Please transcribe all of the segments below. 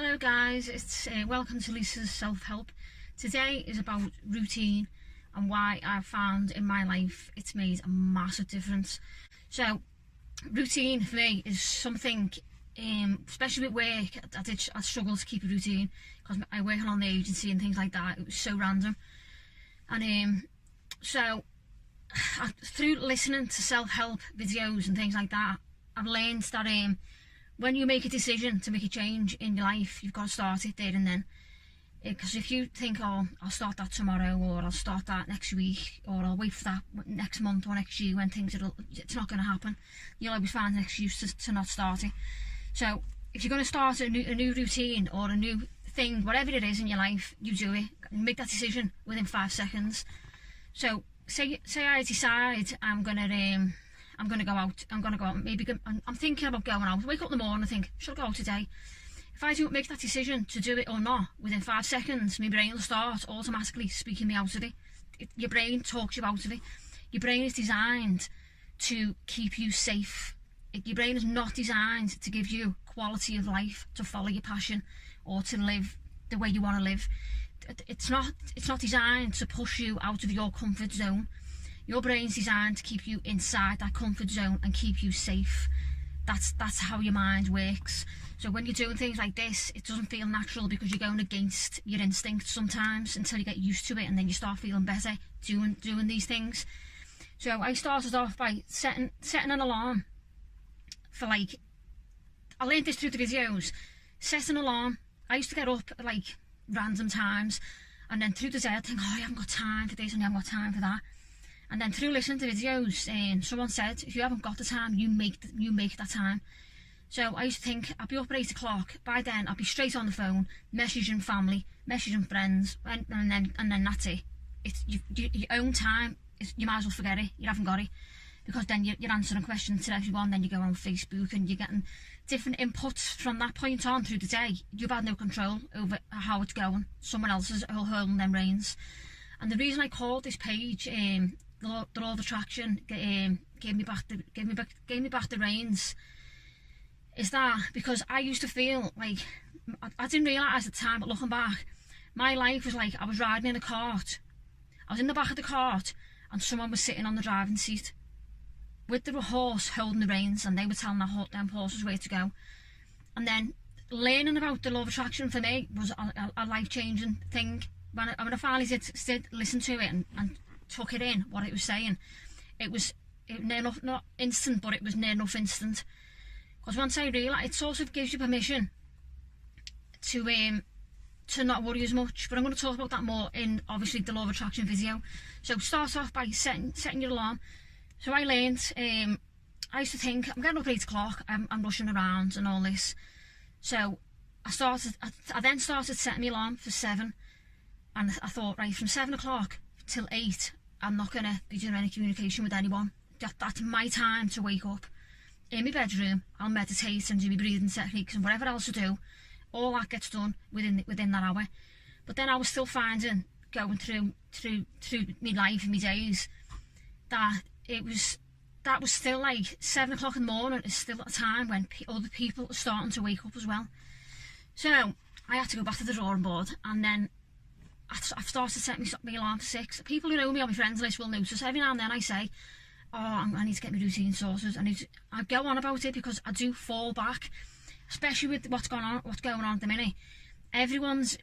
Hello guys, it's welcome to Lisa's self-help. Today is about routine and why I've found in my life it's made a massive difference. So routine for me is something, especially with work, I struggle to keep a routine because I work on the agency and things like that. It was so random, and through listening to self-help videos and things like that, I've learned that when you make a decision to make a change in your life, you've got to start it there and then. Because if you think, oh, I'll start that tomorrow, or I'll start that next week, or I'll wait for that next month or next year when it's not going to happen, you'll always find an excuse to not start it. So if you're going to start a new routine or a new thing, whatever it is in your life, you do it. Make that decision within 5 seconds. So say I decide I'm gonna go out. Maybe I'm thinking about going out. Wake up in the morning and think, should I go out today? If I don't make that decision to do it or not within 5 seconds, my brain will start automatically speaking me out of it. Your brain talks you out of it. Your brain is designed to keep you safe. Your brain is not designed to give you quality of life, to follow your passion, or to live the way you want to live. It's not designed to push you out of your comfort zone. Your brain's designed to keep you inside that comfort zone and keep you safe. That's how your mind works. So when you're doing things like this, it doesn't feel natural because you're going against your instincts sometimes until you get used to it, and then you start feeling better doing these things. So I started off by setting an alarm for I learned this through the videos. Set an alarm. I used to get up at random times, and then through the day I'd think, oh, I haven't got time for this and I haven't got time for that. And then through listening to videos, someone said, if you haven't got the time, you make that time. So I used to think, I'll be up at 8 o'clock. By then, I'll be straight on the phone, messaging family, messaging friends, and then that's it. It's your own time. You might as well forget it. You haven't got it, because then you're answering questions to everyone. Then you're going on Facebook and you're getting different inputs from that point on through the day. You've had no control over how it's going. Someone else is holding them reins. And the reason I called this page, the law of attraction, gave me back the reins, is that because I used to feel like, I didn't realise at the time, but looking back, my life was like I was riding in a cart. I was in the back of the cart and someone was sitting on the driving seat with the horse holding the reins, and they were telling them horses where to go. And then learning about the law of attraction for me was a life-changing thing. When I finally did listen to it and took it in, what it was saying, it was near enough, not instant, but it was near enough instant. Because once I realised, it sort of gives you permission to not worry as much. But I'm going to talk about that more in, obviously, the law of attraction video. So start off by setting your alarm. So I learned, I used to think, I'm getting up at 8 o'clock, I'm rushing around and all this. So I then started setting my alarm for 7. And I thought, right, from 7 o'clock till 8, I'm not going to be doing any communication with anyone. That's my time to wake up. In my bedroom, I'll meditate and do my breathing techniques and whatever else I do. All that gets done within that hour. But then I was still finding, going through my life and my days, that was still 7 o'clock in the morning is still a time when other people are starting to wake up as well. So I had to go back to the drawing board, and then I've started setting my alarm for 6. People who know me on my friends list will notice every now and then I say, oh, I need to get my routine sorted. I go on about it because I do fall back, especially with what's going on at the minute. Everyone's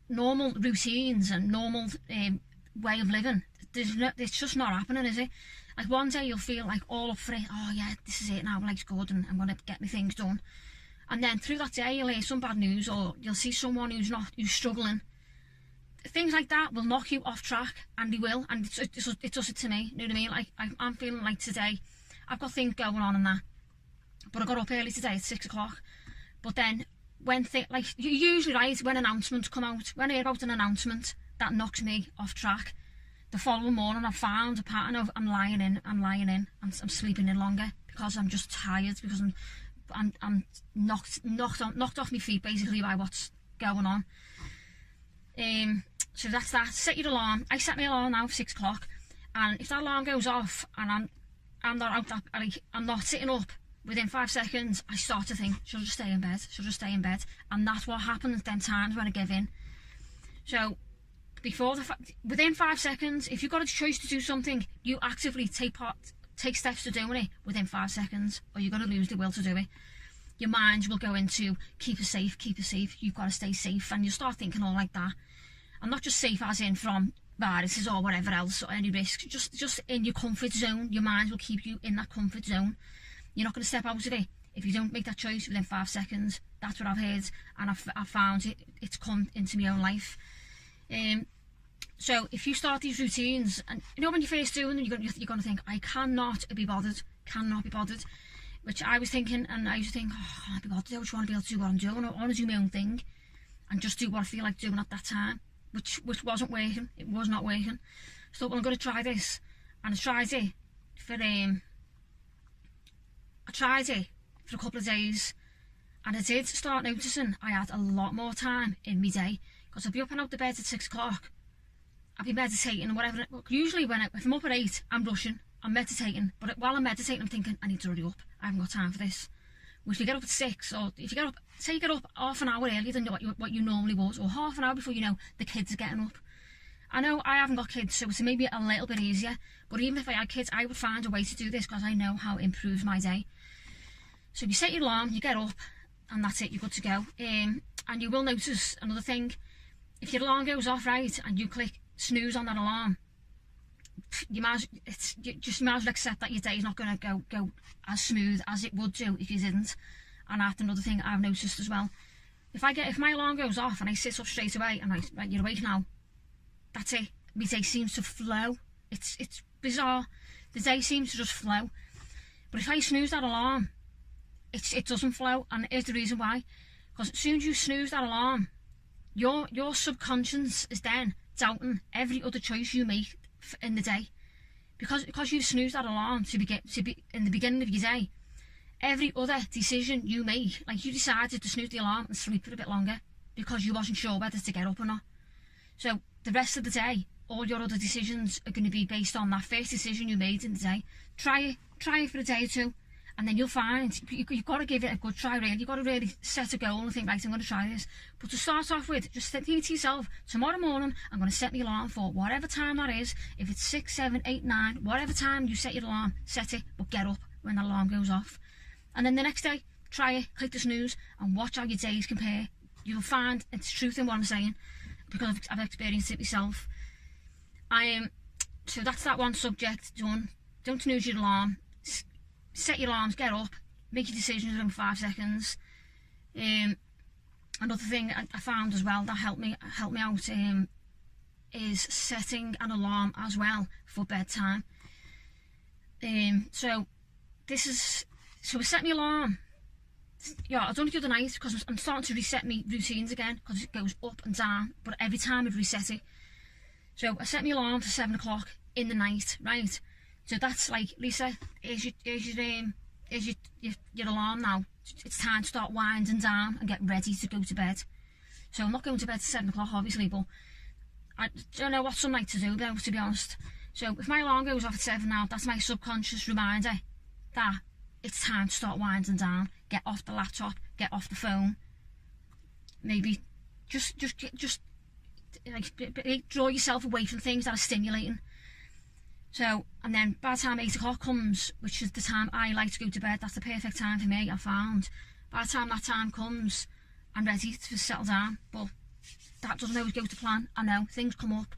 normal routines and normal way of living, it's just not happening, is it? Like one day you'll feel like all up for it. Oh yeah, this is it now, life's good and I'm going to get my things done. And then through that day you'll hear some bad news, or you'll see someone who's struggling. Things like that will knock you off track, and they will, and it does it to me, you know what I mean? Like, I'm feeling like today, I've got things going on and that, but I got up early today at 6 o'clock, but then, usually, right, when announcements come out, when I hear about an announcement, that knocks me off track. The following morning, I've found a pattern of I'm lying in, I'm sleeping in longer, because I'm just tired, because I'm knocked off my feet, basically, by what's going on. So that's that. Set your alarm. I set my alarm now for 6 o'clock, and if that alarm goes off and I'm not out I'm not sitting up within 5 seconds, I start to think, she'll just stay in bed, she'll just stay in bed. And that's what happens them times when I give in. So, within 5 seconds, if you've got a choice to do something, you actively take steps to doing it within 5 seconds, or you're going to lose the will to do it. Your mind will go into, keep her safe, you've got to stay safe, and you'll start thinking all like that. And not just safe as in from viruses or whatever else, or any risk, just in your comfort zone. Your mind will keep you in that comfort zone. You're not going to step out of it if you don't make that choice within 5 seconds. That's what I've heard, and I've found it's come into my own life. So if you start these routines, and you know when you first do them, you're going to think, I cannot be bothered, which I was thinking, and I used to think, oh, I can't be bothered, I just want to be able to do what I'm doing, I want to do my own thing, and just do what I feel like doing at that time, which wasn't working, it was not working. So well, I'm going to try this, and I tried it for a couple of days, and I did start noticing I had a lot more time in my day, because I'd be up and out the bed at 6 o'clock, I'd be meditating and whatever. Usually if I'm up at 8, I'm rushing, I'm meditating, but while I'm meditating I'm thinking, I need to hurry up, I haven't got time for this. If you get up at 6, or if you get up, say you get up half an hour earlier than what you normally would, or half an hour before you know the kids are getting up. I know I haven't got kids, so it's maybe a little bit easier, but even if I had kids, I would find a way to do this, because I know how it improves my day. So you set your alarm, you get up, and that's it, you're good to go. And you will notice another thing. If your alarm goes off, right, and you click snooze on that alarm, you might as well accept that your day is not going to go as smooth as it would do if you didn't. And that's another thing I've noticed as well. If my alarm goes off and I sit up straight away and right, you're awake now, that's it. My day seems to flow. It's bizarre. The day seems to just flow. But if I snooze that alarm, it doesn't flow, and here's the reason why. Because as soon as you snooze that alarm, your subconscious is then doubting every other choice you make in the day, because you've snoozed that alarm to be in the beginning of your day. Every other decision you make, like you decided to snooze the alarm and sleep for a bit longer because you wasn't sure whether to get up or not. So the rest of the day, all your other decisions are going to be based on that first decision you made in the day. Try it for a day or two, and then you'll find you've got to give it a good try, really. You've got to really set a goal and think, right, I'm going to try this. But to start off with, just think to yourself, tomorrow morning, I'm going to set my alarm for whatever time that is. If it's 6, 7, 8, 9, whatever time you set your alarm, set it, but get up when the alarm goes off. And then the next day, try it, click the snooze, and watch how your days compare. You'll find it's truth in what I'm saying, because I've experienced it myself. So that's that one subject done. Don't snooze your alarm. Set your alarms, get up, make your decisions in 5 seconds. Another thing I found as well that helped me out is setting an alarm as well for bedtime. So I set my alarm. Yeah, I done it the other night because I'm starting to reset my routines again, because it goes up and down, but every time I'd reset it. So I set my alarm for 7 o'clock in the night, right? So that's like, Lisa, here's your alarm now. It's time to start winding down and get ready to go to bed. So I'm not going to bed at 7 o'clock, obviously, but I don't know what some like to do, though, to be honest. So if my alarm goes off at 7 now, that's my subconscious reminder that it's time to start winding down. Get off the laptop, get off the phone. Maybe just like draw yourself away from things that are stimulating. So, and then by the time 8 o'clock comes, which is the time I like to go to bed, that's the perfect time for me, I found. By the time that time comes, I'm ready to settle down. But that doesn't always go to plan. I know, things come up.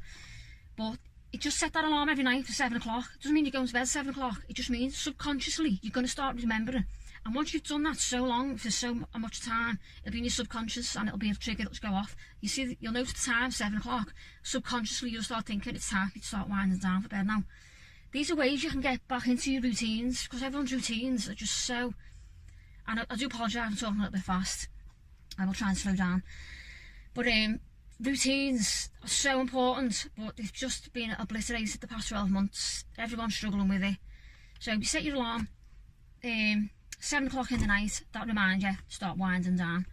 But it just set that alarm every night for 7 o'clock. It doesn't mean you're going to bed at 7 o'clock. It just means subconsciously you're going to start remembering. And once you've done that so long, for so much time, it'll be in your subconscious and it'll be a trigger that'll go off. You see, you'll notice the time, 7 o'clock. Subconsciously you'll start thinking it's time for you to start winding down for bed now. These are ways you can get back into your routines, because everyone's routines are just so... And I do apologise, I'm talking a little bit fast. I will try and slow down. But routines are so important, but they've just been obliterated the past 12 months. Everyone's struggling with it. So you set your alarm, 7 o'clock in the night, that reminds you to start winding down.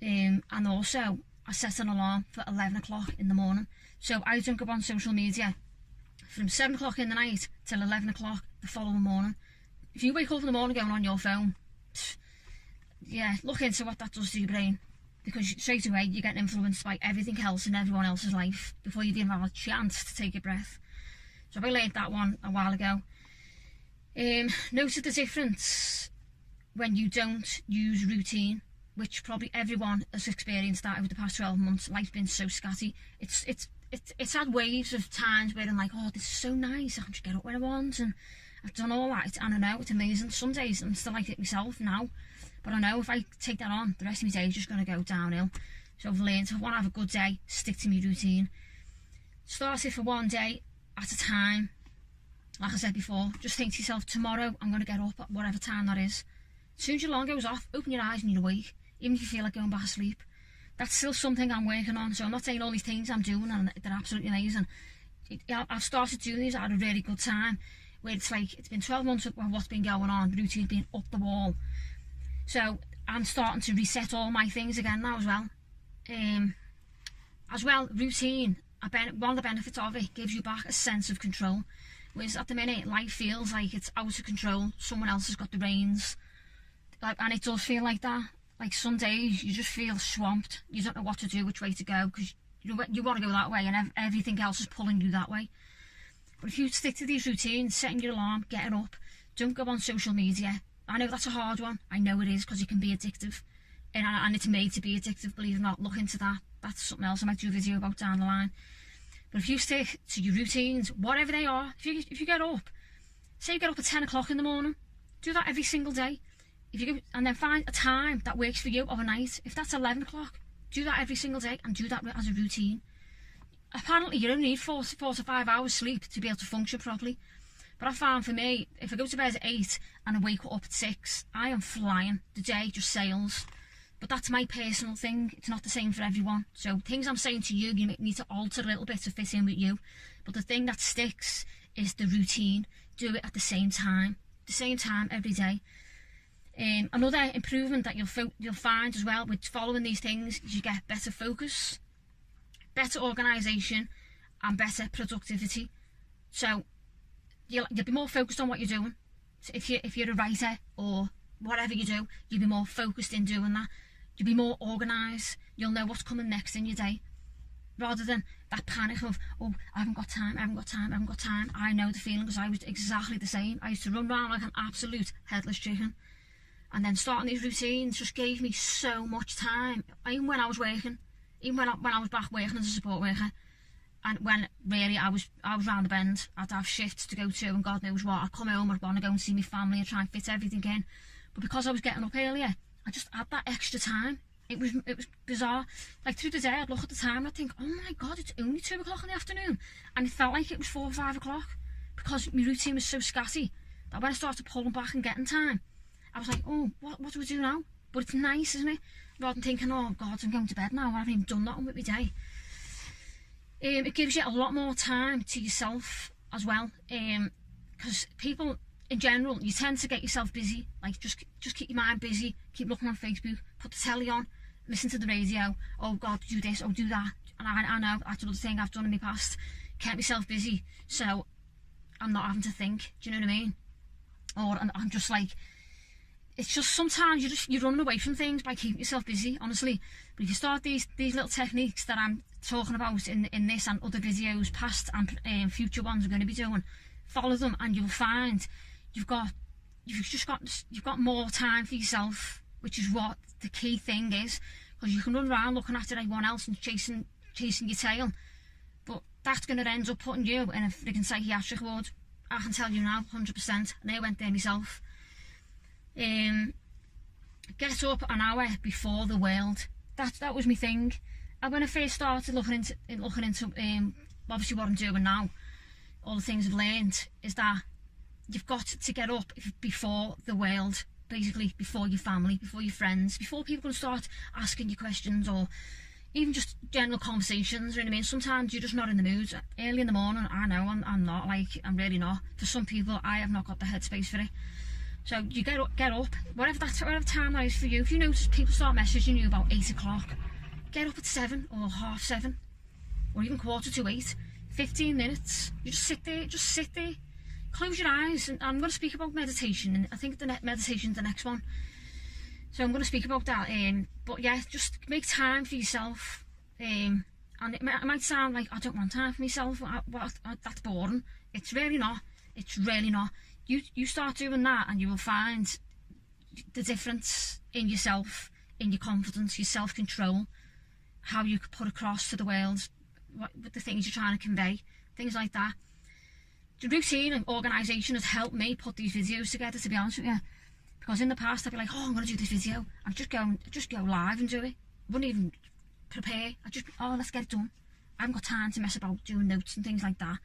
And also, I set an alarm for 11 o'clock in the morning. So I don't go on social media from 7 o'clock in the night till 11 o'clock the following morning. If you wake up in the morning going on your phone, yeah, look into what that does to your brain, because straight away you're getting influenced by everything else in everyone else's life before you've even had a chance to take a breath. So I learned that one a while ago. Noted the difference when you don't use routine, which probably everyone has experienced that over the past 12 months. Life's been so scatty. It's had waves of times where I'm like, oh, this is so nice, I can just get up when I want, and I've done all that, and I know it's amazing. Some days I'm still like it myself now, but I know if I take that on, the rest of my day is just going to go downhill. So I've learned, if I want to have a good day, stick to my routine. Start it for one day at a time. Like I said before, just think to yourself, tomorrow I'm going to get up at whatever time that is. As soon as your alarm goes off, open your eyes and you're awake, even if you feel like going back to sleep. That's still something I'm working on. So I'm not saying all these things I'm doing and they're absolutely amazing. I've started doing these at a really good time, where it's like, it's been 12 months of what's been going on, the routine's been up the wall. So I'm starting to reset all my things again now as well. Routine, one of the benefits of it, gives you back a sense of control. Whereas at the minute, life feels like it's out of control, someone else has got the reins. And it does feel like that. Like some days you just feel swamped, you don't know what to do, which way to go, because you want to go that way and everything else is pulling you that way. But if you stick to these routines, setting your alarm, getting up, don't go on social media. I know that's a hard one, I know it is, because it can be addictive, and it's made to be addictive, believe it or not. Look into that, that's something else I might do a video about down the line. But if you stick to your routines, whatever they are, if you get up, say you get up at 10 o'clock in the morning, do that every single day. If you go, and then find a time that works for you overnight. If that's 11 o'clock, do that every single day and do that as a routine. Apparently you don't need 4 to 5 hours sleep to be able to function properly. But I found for me, if I go to bed at 8 and I wake up at 6, I am flying. The day just sails. But that's my personal thing. It's not the same for everyone. So things I'm saying to you, you need to alter a little bit to fit in with you. But the thing that sticks is the routine. Do it at the same time every day. Another improvement that you'll find as well with following these things is you get better focus, better organisation, and better productivity. So you'll be more focused on what you're doing. So if you're a writer or whatever you do, you'll be more focused in doing that. You'll be more organised. You'll know what's coming next in your day, rather than that panic of, oh, I haven't got time. I know the feeling, because I was exactly the same. I used to run around like an absolute headless chicken. And then starting these routines just gave me so much time, even when I was working, even when I was back working as a support worker, and when really I was round the bend. I'd have shifts to go to and God knows what. I'd come home, I'd want to go and see my family and try and fit everything in. But because I was getting up earlier, I just had that extra time. It was bizarre. Like through the day, I'd look at the time and I'd think, oh my God, it's only 2 o'clock in the afternoon. And it felt like it was 4 or 5 o'clock, because my routine was so scatty that when I started pulling back and getting time, I was like, oh, what do we do now? But it's nice, isn't it? Rather than thinking, oh God, I'm going to bed now, I haven't even done that with my day. It gives you a lot more time to yourself as well, because people in general, you tend to get yourself busy. Like just keep your mind busy, keep looking on Facebook, put the telly on, listen to the radio. Oh God, do this, oh do that. And I know that's another thing I've done in my past, kept myself busy so I'm not having to think. Do you know what I mean? Or I'm just like, it's just sometimes you're running away from things by keeping yourself busy, honestly. But if you start these little techniques that I'm talking about in this and other videos, past and future ones I'm going to be doing, follow them, and you'll find you've got more time for yourself, which is what the key thing is. Because you can run around looking after everyone else and chasing your tail, but that's going to end up putting you in a freaking psychiatric ward. I can tell you now, 100%. And I went there myself. Get up an hour before the world. That was my thing. And when I first started looking into obviously what I'm doing now, all the things I've learned, is that you've got to get up before the world, basically before your family, before your friends, before people can start asking you questions, or even just general conversations. You know what I mean? Sometimes you're just not in the mood. Early in the morning, I know I'm not, like, I'm really not. For some people, I have not got the headspace for it. So you get up, whatever time that is for you. If you notice people start messaging you about 8 o'clock, get up at 7 or 7:30, or even 7:45. 15 minutes. You just sit there. close your eyes, and I'm going to speak about meditation, and I think the meditation's the next one. So I'm going to speak about that. But yeah, just make time for yourself. And it might sound like I don't want time for myself. That's boring. It's really not. It's really not. You start doing that, and you will find the difference in yourself, in your confidence, your self-control, how you could put across to the world what the things you're trying to convey, things like that. The routine and organisation has helped me put these videos together, to be honest with you. Because in the past I'd be like, oh, I'm going to do this video, and just go live and do it. I wouldn't even prepare. I just, oh, let's get it done. I haven't got time to mess about doing notes and things like that.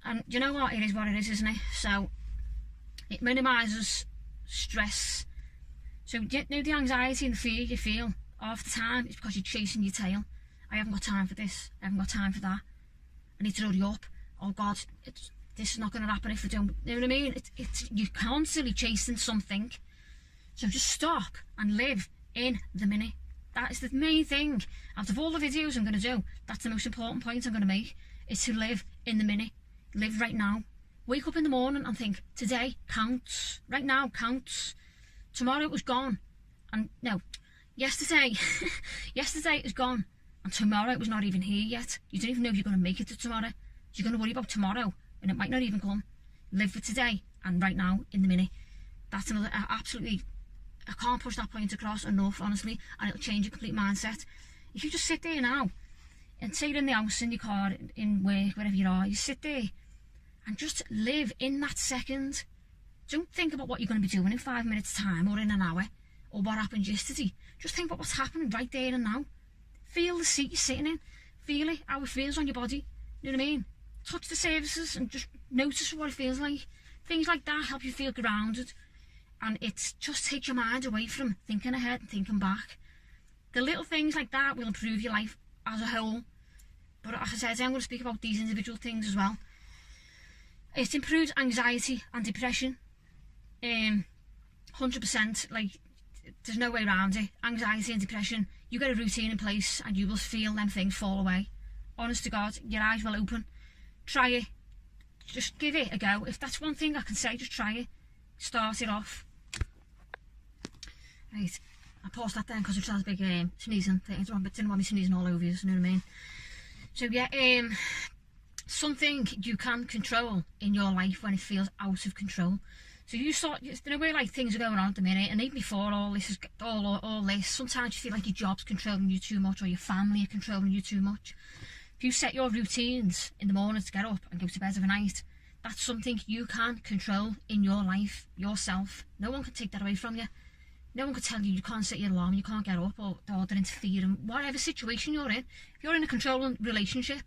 And you know what? It is what it is, isn't it? So it minimises stress. So you know, the anxiety and the fear you feel half the time is because you're chasing your tail. I haven't got time for this. I haven't got time for that. I need to hurry up. Oh God, this is not going to happen if I don't. You know what I mean? You're constantly chasing something. So just stop and live in the minute. That is the main thing. Out of all the videos I'm going to do, that's the most important point I'm going to make, is to live in the minute. Live right now. Wake up in the morning and think, today counts. Right now counts. Tomorrow was gone. And no, yesterday is gone. And tomorrow was not even here yet. You don't even know if you're going to make it to tomorrow. You're going to worry about tomorrow, and it might not even come. Live for today and right now in the minute. That's another, absolutely, I can't push that point across enough, honestly, and it'll change your complete mindset. If you just sit there now, and say you're in the house, in your car, in work, wherever you are, you sit there and just live in that second. Don't think about what you're going to be doing in 5 minutes time or in an hour, or what happened yesterday. Just think about what's happening right there and now. Feel the seat you're sitting in. Feel it, how it feels on your body. You know what I mean? Touch the surfaces and just notice what it feels like. Things like that help you feel grounded, and it just takes your mind away from thinking ahead and thinking back. The little things like that will improve your life as a whole. But like I said, I'm going to speak about these individual things as well. It improves anxiety and depression. 100%, like, there's no way around it. Anxiety and depression, you get a routine in place and you will feel them things fall away. Honest to God, your eyes will open. Try it. Just give it a go. If that's one thing I can say, just try it. Start it off. Right, I paused that then because it was a big sneezing thing. I didn't want me sneezing all over you, you know what I mean? So yeah, something you can control in your life when it feels out of control. So you start, in a way, like, things are going on at the minute, and even before all this is all this, sometimes you feel like your job's controlling you too much, or your family are controlling you too much. If you set your routines in the morning to get up and go to bed every night, that's something you can control in your life, yourself. No one can take that away from you. No one can tell you you can't set your alarm, you can't get up, or they're interfering. Whatever situation you're in, if you're in a controlling relationship,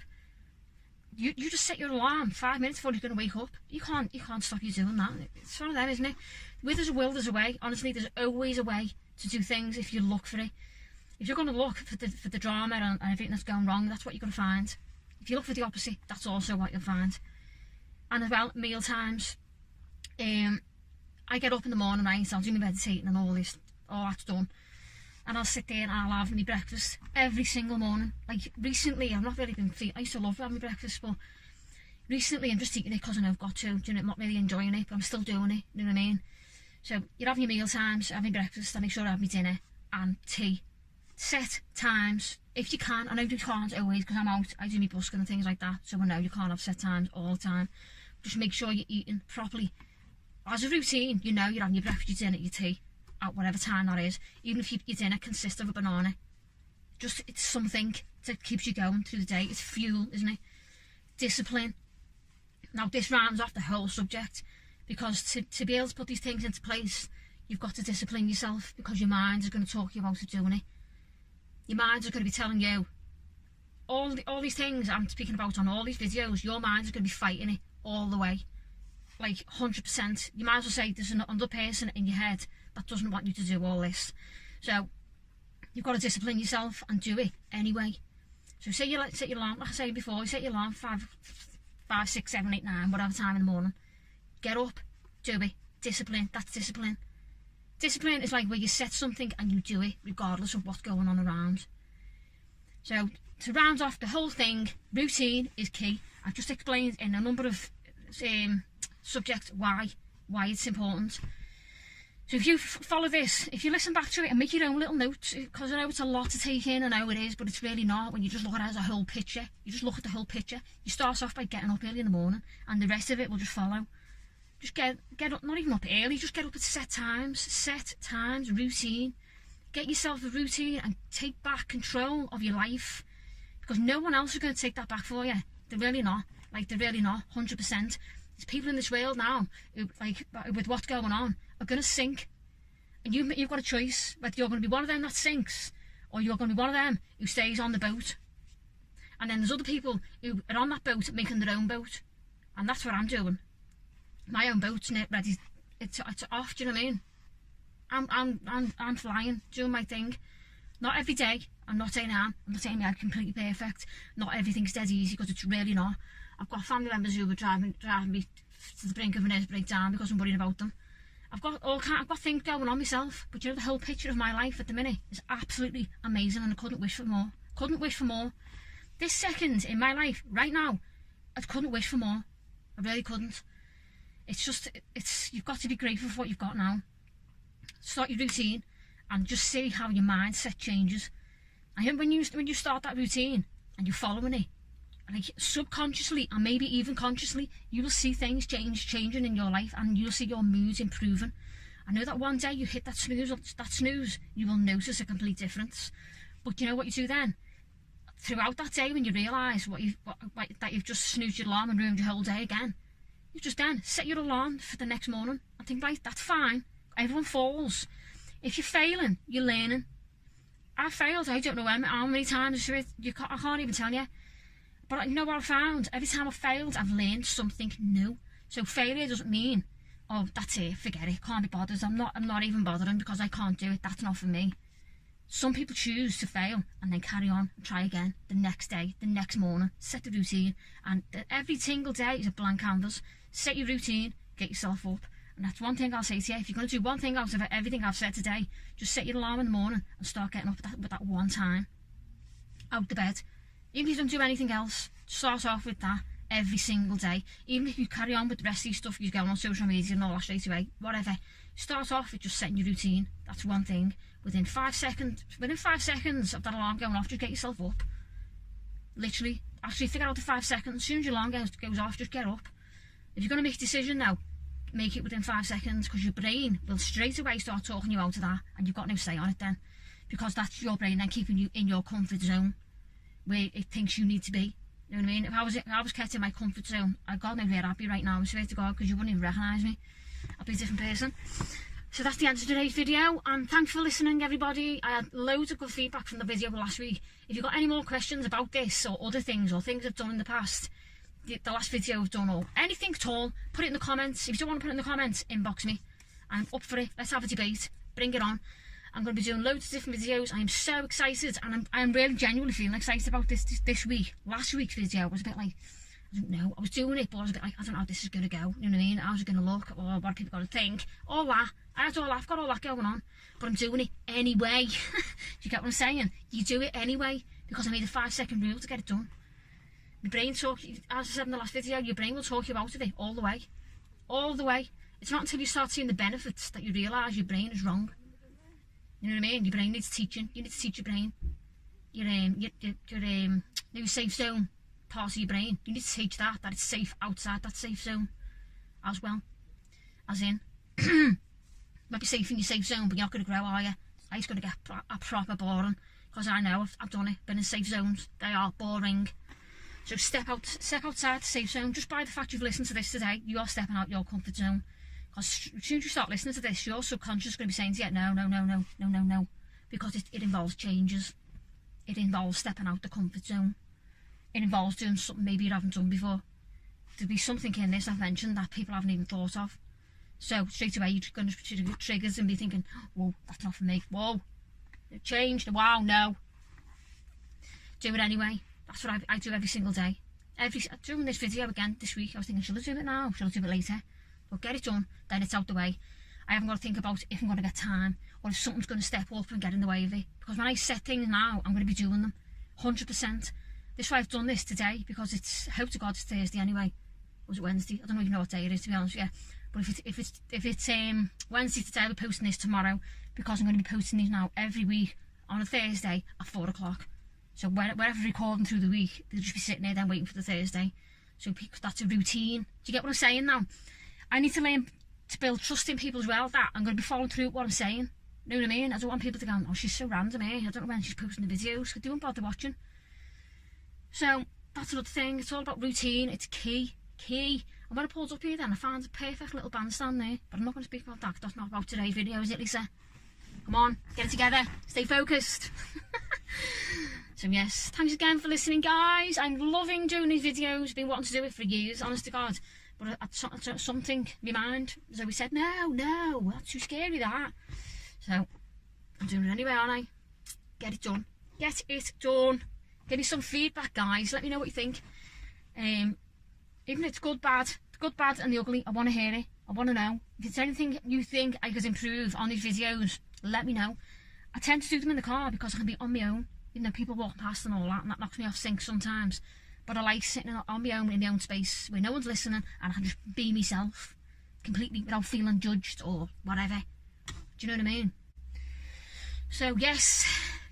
you just set your alarm 5 minutes before you're going to wake up. You can't stop you doing that. It's one of them, isn't it? Where there's a will, there's a way. Honestly, there's always a way to do things if you look for it. If you're going to look for the drama and everything that's going wrong, that's what you're going to find. If you look for the opposite, that's also what you'll find. And as well, meal times. I get up in the morning, right, I'll do my meditating and all that's done. And I'll sit there and I'll have my breakfast every single morning. Like, recently, I've not really been feeling, I used to love having my breakfast, but recently I'm just eating it because I know I've got to. You know, I'm not really enjoying it, but I'm still doing it, you know what I mean? So you're having your meal times, having breakfast, I make sure I have my dinner and tea. Set times, if you can. I know you can't always, because I'm out, I do my busking and things like that, so I know you can't have set times all the time. Just make sure you're eating properly. As a routine, you know you're having your breakfast, your dinner, your tea, at whatever time that is. Even if your dinner consists of a banana, just, it's something that keeps you going through the day. It's fuel, isn't it? Discipline. Now this rounds off the whole subject, because to be able to put these things into place, you've got to discipline yourself, because your mind is going to talk you about doing it. Your mind is going to be telling you all these things I'm speaking about on all these videos. Your mind is going to be fighting it all the way, like 100%. You might as well say there's another person in your head that doesn't want you to do all this. So you've got to discipline yourself and do it anyway. So say you set your alarm, like I said before, you set your alarm 5, 6, 7, 8, 9, whatever time in the morning. Get up, do it. Discipline, that's discipline. Discipline is like where you set something and you do it regardless of what's going on around. So to round off the whole thing, routine is key. I've just explained in a number of subject, why it's important. So if you follow this, if you listen back to it and make your own little notes, because I know it's a lot to take in, I know it is, but it's really not when you just look at it as a whole picture. You just look at the whole picture. You start off by getting up early in the morning, and the rest of it will just follow. Just get up, not even up early, just get up at set times, routine. Get yourself a routine and take back control of your life, because no one else is going to take that back for you. They're really not. Like, they're really not, 100%. There's people in this world now who, like, with what's going on, are going to sink. And you've got a choice whether you're going to be one of them that sinks, or you're going to be one of them who stays on the boat. And then there's other people who are on that boat making their own boat. And that's what I'm doing. My own boat's ready. It's off, do you know what I mean? I'm flying, doing my thing. Not every day. I'm not saying I'm not saying I'm completely perfect. Not everything's dead easy, because it's really not. I've got family members who are driving me to the brink of a nervous breakdown because I'm worrying about them. I've got things going on myself, but you know, the whole picture of my life at the minute is absolutely amazing, and I couldn't wish for more. Couldn't wish for more. This second in my life, right now, I couldn't wish for more. I really couldn't. It's just, you've got to be grateful for what you've got now. Start your routine and just see how your mindset changes. I think when you start that routine and you're following it, like subconsciously and maybe even consciously, you will see things changing in your life, and you'll see your moods improving. I know that one day you hit that snooze, you will notice a complete difference. But you know what you do then? Throughout that day, when you realise that you've just snoozed your alarm and ruined your whole day again, you just then set your alarm for the next morning and think, right, that's fine. Everyone falls. If you're failing, you're learning. I failed, I don't know how many times, I can't even tell you. But you know what I found? Every time I failed, I've learned something new. So failure doesn't mean, oh, that's it, forget it, can't be bothered. I'm not even bothering because I can't do it. That's not for me. Some people choose to fail and then carry on and try again the next day, the next morning, set the routine. And every single day is a blank canvas. Set your routine, get yourself up. And that's one thing I'll say to you. If you're going to do one thing out of everything I've said today, just set your alarm in the morning and start getting up with that one time. Out the bed. Even if you don't do anything else, start off with that every single day. Even if you carry on with the rest of your stuff, you're going on social media and all that straight away, whatever. Start off with just setting your routine. That's one thing. Within 5 seconds of that alarm going off, just get yourself up. Literally. Actually, figure out the 5 seconds. As soon as your alarm goes off, just get up. If you're going to make a decision now, make it within 5 seconds, because your brain will straight away start talking you out of that, and you've got no say on it then. Because that's your brain then keeping you in your comfort zone, where it thinks you need to be. You know what I mean? If I was kept in my comfort zone, God knows where I'd be right now, I swear to God, because you wouldn't even recognise me. I'd be a different person. So that's the end of today's video, and thanks for listening, everybody. I had loads of good feedback from the video last week. If you've got any more questions about this or other things or things I've done in the past, the last video I've done, or anything at all, put it in the comments. If you don't want to put it in the comments, inbox me. I'm up for it. Let's have a debate. Bring it on. I'm going to be doing loads of different videos. I am so excited, and I'm really genuinely feeling excited about this week. Last week's video was a bit like, I don't know, I was doing it, but I was a bit like, I don't know how this is going to go. You know what I mean? How's it going to look? Or what are people going to think? All that. I've got all that going on, but I'm doing it anyway. Do you get what I'm saying? You do it anyway, because I made a 5-second rule to get it done. The brain talks, as I said in the last video, your brain will talk you out of it all the way. All the way. It's not until you start seeing the benefits that you realise your brain is wrong. You know what I mean? Your brain needs teaching. You need to teach your brain. Your safe zone part of your brain. You need to teach that it's safe outside that safe zone as well. As in, might be safe in your safe zone, but you're not going to grow, are you? Life's going to get a proper boring, because I know I've done it, been in safe zones. They are boring. So step outside the safe zone. Just by the fact you've listened to this today, you are stepping out your comfort zone. Because as soon as you start listening to this, your subconscious is going to be saying to you, no. Because it involves changes. It involves stepping out the comfort zone. It involves doing something maybe you haven't done before. There'll be something in this I've mentioned that people haven't even thought of. So straight away you're going to get triggers and be thinking, whoa, that's not for me. Whoa, it changed. Wow, no. Do it anyway. That's what I do every single day. Doing this video again this week, I was thinking, shall I do it now? Shall I do it later? But get it done, then it's out the way. I haven't got to think about if I'm going to get time, or if something's going to step up and get in the way of it. Because when I set things now, I'm going to be doing them 100%. This is why I've done this today, because it's, hope to God it's Thursday anyway. was it Wednesday? I don't even know what day it is, to be honest with you. But if it's Wednesday today, I'll be posting this tomorrow, because I'm going to be posting these now every week on a Thursday at 4 o'clock. So wherever recording through the week, they'll just be sitting there then waiting for the Thursday. So that's a routine. Do you get what I'm saying now? I need to learn to build trust in people as well, that I'm going to be following through with what I'm saying. You know what I mean? I don't want people to go, oh, she's so random, eh? I don't know when she's posting the videos. I don't bother watching. So that's another thing. It's all about routine. It's key. And when I pulled up here then, I found a perfect little bandstand there. But I'm not going to speak about that, 'cause that's not about today's video, is it, Lisa? Come on, get it together. Stay focused. So yes, thanks again for listening, guys. I'm loving doing these videos. Been wanting to do it for years, honest to God. But something in my mind, as we said, no, that's too scary, that. So I'm doing it anyway, aren't I? Get it done. Get it done. Give me some feedback, guys. Let me know what you think. Even if it's good, bad, and the ugly, I want to hear it. I want to know. If it's anything you think I could improve on these videos, let me know. I tend to do them in the car because I can be on my own. You know, people walk past and all that, and that knocks me off sync sometimes. But I like sitting on my own in my own space where no one's listening, and I can just be myself completely without feeling judged or whatever. Do you know what I mean? So yes,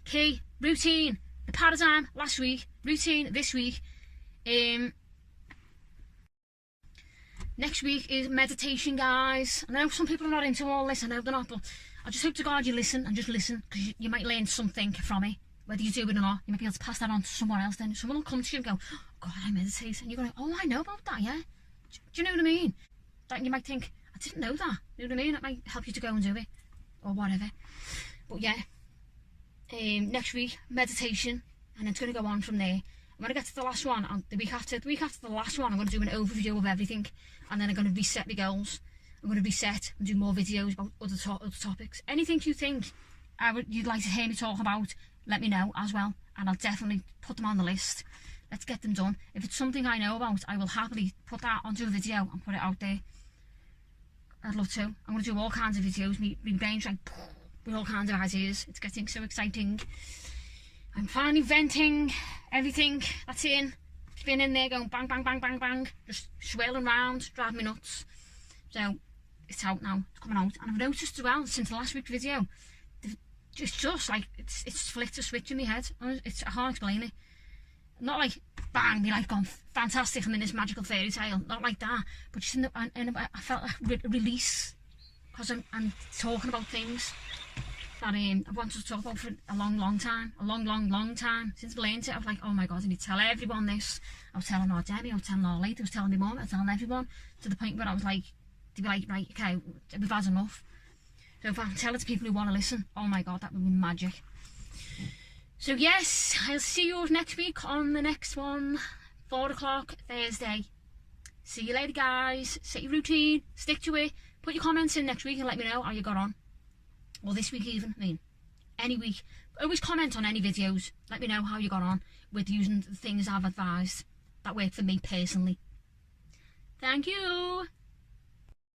key, routine, the paradigm last week, routine this week. Next week is meditation, guys. I know some people are not into all this, I know they're not, but I just hope to God you listen, and just listen, because you might learn something from it. Whether you do it or not, you might be able to pass that on to someone else. Then someone will come to you and go, oh, God, I meditate. And you're going, oh, I know about that, yeah. Do you know what I mean? That you might think, I didn't know that. You know what I mean? It might help you to go and do it, or whatever. But yeah, next week, meditation, and it's going to go on from there. When I get to the last one, the week after the last one, I'm going to do an overview of everything, and then I'm going to reset my goals. I'm going to reset and do more videos about other topics. Anything you think you'd like to hear me talk about, let me know as well, and I'll definitely put them on the list. Let's get them done. If it's something I know about, I will happily put that onto a video and put it out there. I'd love to. I'm going to do all kinds of videos. My brain's like with all kinds of ideas. It's getting so exciting. I'm finally venting everything that's in. It's been in there going bang, bang, bang, bang, bang, just swirling around, driving me nuts. So it's out now. It's coming out, and I've noticed as well since the last week's video, it's just like it's flicked a switch in my head. I can't explain it. Not like bang, my life gone fantastic, I'm in this magical fairy tale. Not like that, but just I felt a release, because I'm talking about things that I've wanted to talk about for a long time, a long time. Since I learned it, I was like, oh my God, I need to tell everyone this. I was telling our Debbie, I was telling our lady, I was telling my mum, I was telling everyone, to the point where I was like, to be like, right, okay, we've had enough. So if I can tell it to people who want to listen, oh my God, that would be magic. So yes, I'll see you next week on the next one, 4 o'clock Thursday. See you later, guys. Set your routine, stick to it. Put your comments in next week and let me know how you got on. Or this week even, I mean, any week. Always comment on any videos. Let me know how you got on with using the things I've advised that work for me personally. Thank you.